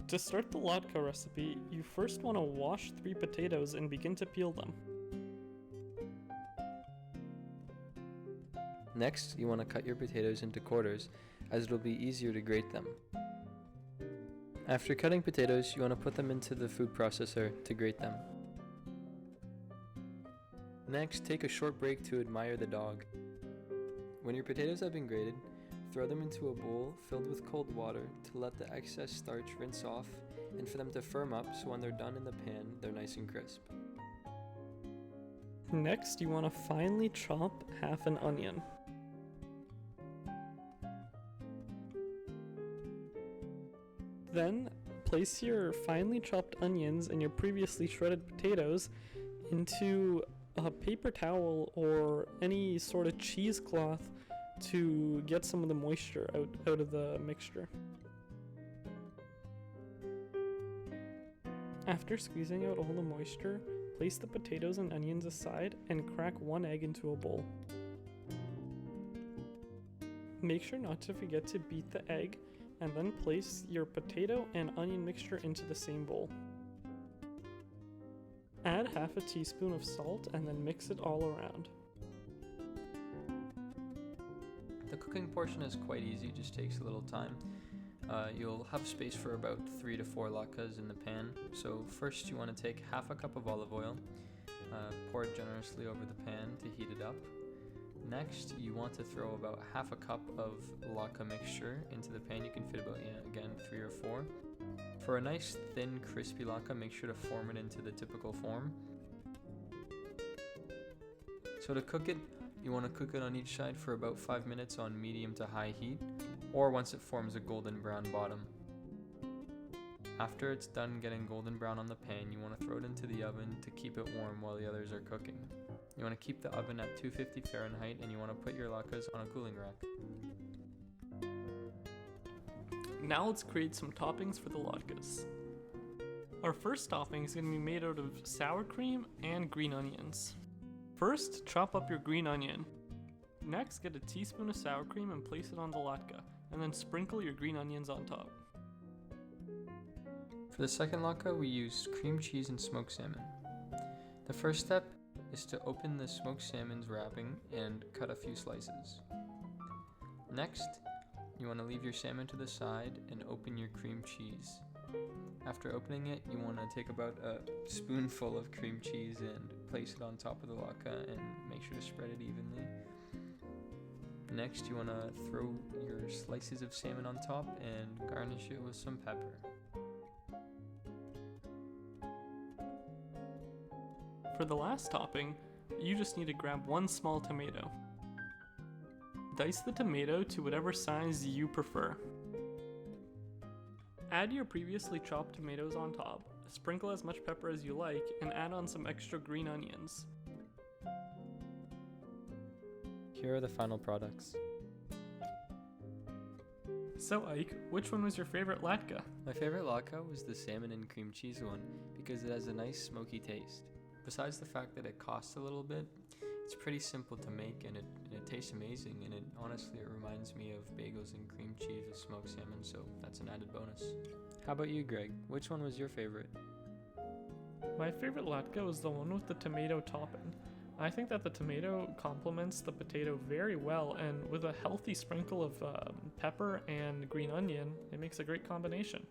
To start the latke recipe, you first want to wash 3 potatoes and begin to peel them. Next, you want to cut your potatoes into quarters, as it'll be easier to grate them. After cutting potatoes, you want to put them into the food processor to grate them. Next, take a short break to admire the dog. When your potatoes have been grated, throw them into a bowl filled with cold water to let the excess starch rinse off and for them to firm up so when they're done in the pan, they're nice and crisp. Next, you want to finely chop half an onion. Then, place your finely chopped onions and your previously shredded potatoes into a paper towel or any sort of cheesecloth to get some of the moisture out of the mixture. After squeezing out all the moisture, place the potatoes and onions aside and crack 1 egg into a bowl. Make sure not to forget to beat the egg and then place your potato and onion mixture into the same bowl. Add half a teaspoon of salt and then mix it all around. The cooking portion is quite easy, just takes a little time. You'll have space for about 3 to 4 latkes in the pan. So first you want to take half a cup of olive oil, pour it generously over the pan to heat it up. Next, you want to throw about half a cup of latke mixture into the pan. You can fit about, again, 3 or 4. For a nice thin crispy latke, make sure to form it into the typical form. So to cook it, you want to cook it on each side for about 5 minutes on medium to high heat, or once it forms a golden brown bottom. After it's done getting golden brown on the pan, you want to throw it into the oven to keep it warm while the others are cooking. You want to keep the oven at 250 Fahrenheit and you want to put your latkes on a cooling rack. Now let's create some toppings for the latkes. Our first topping is going to be made out of sour cream and green onions. First, chop up your green onion. Next, get a teaspoon of sour cream and place it on the latke, and then sprinkle your green onions on top. For the second latke, we use cream cheese and smoked salmon. The first step is to open the smoked salmon's wrapping and cut a few slices. Next, you want to leave your salmon to the side and open your cream cheese. After opening it, you want to take about a spoonful of cream cheese and place it on top of the latke and make sure to spread it evenly. Next, you want to throw your slices of salmon on top and garnish it with some pepper. For the last topping, you just need to grab 1 small tomato. Dice the tomato to whatever size you prefer. Add your previously chopped tomatoes on top, sprinkle as much pepper as you like, and add on some extra green onions. Here are the final products. So Ike, which one was your favorite latke? My favorite latke was the salmon and cream cheese one because it has a nice smoky taste. Besides the fact that it costs a little bit, it's pretty simple to make and it tastes amazing, and it reminds me of bagels and cream cheese with smoked salmon, so that's an added bonus. How about you, Greg? Which one was your favorite? My favorite latke was the one with the tomato topping. I think that the tomato complements the potato very well, and with a healthy sprinkle of pepper and green onion, it makes a great combination.